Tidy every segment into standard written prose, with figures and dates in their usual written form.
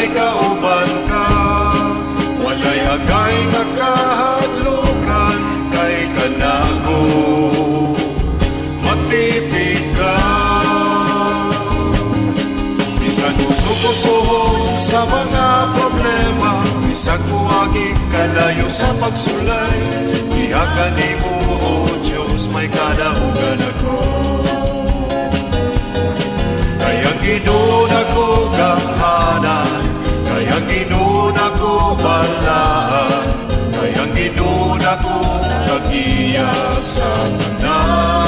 dunay kauban ka, walay agay nga kahadlukan kay kanako matipid ka. Bisan suko-suhong sa mga problema, bisag buhaging kalayo sa pagsulay, diha kanimo o Diyos may kadaugan ako. Kayang Ginoo nako gamhanan, kayang Ginoo nako balaan, kayang Ginoo nako kagiya sa tanan.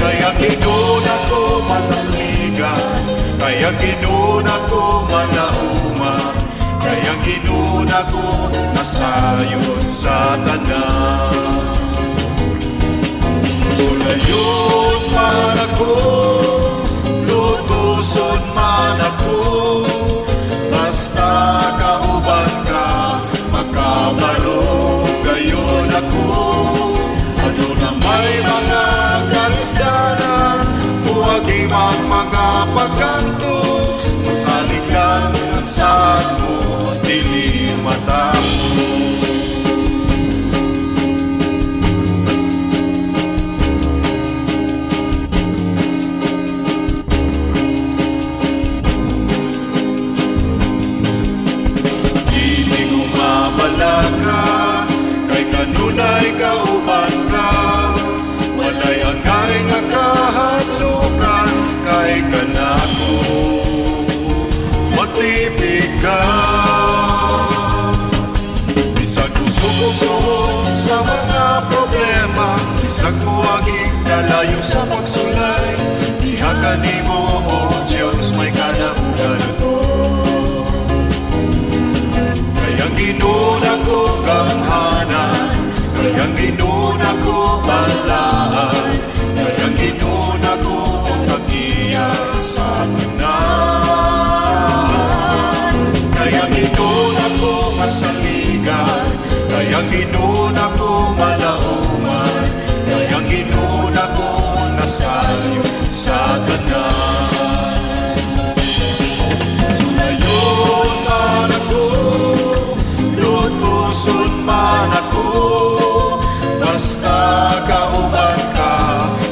Kayang Ginoo nako masaligan, kayang Ginoo nako manauman, kayang Ginoo nako nasayon sa tanan. Sulayon man ako, lutuson man ako, basta kauban ka, makabalo gayon ako. Ano na may mga karisdanan, huwag imang mga pagkantos, masaligan ang saan mo, dili mata mo. Kay kanunay kauban ka, walay agay nga kahadlukan kay kanako matipid ka. Bisag usok-usok sa mga problema, bisag buhaging kalayo sa pagsulay, diha kanimo o Diyos may kadaugan ako. Kayang Ginoo nako gamhanan, kayang Ginoo nako balaan, kayang Ginoo nako kagiya sa tanan. Kayang Ginoo nako masaligan, kayang Ginoo nako malauman, kayang Ginoo nako nasayon sa tanan. Sulayon man ako, lutuson man ako, basta kauban ka,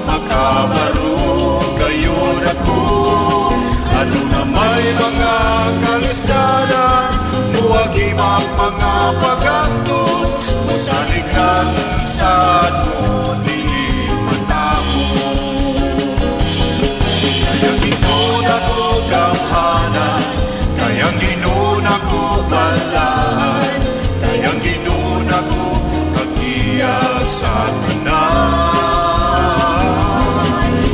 makabaro gayon ako. Ano na may mga kalisdanan, huwag imang mga pagantos, masaligan saan mo, dili matamo. Kayang Ginoo nako gamhanan, kayang Ginoo nako balaan, kayang Ginoo nako kagiya sa tanan.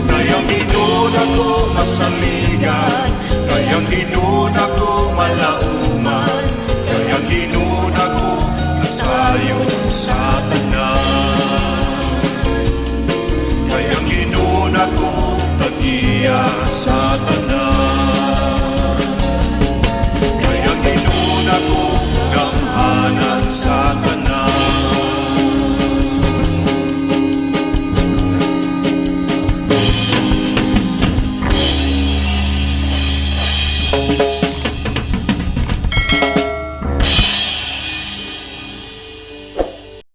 Kayang Ginoo nako masaligan, kayang Ginoo nako malauman, kayang Ginoo nako nasayon sa tanan. Kayang Ginoo nako kagiya sa tanan. Kayang Ginoo nako gamhanan sa tanan.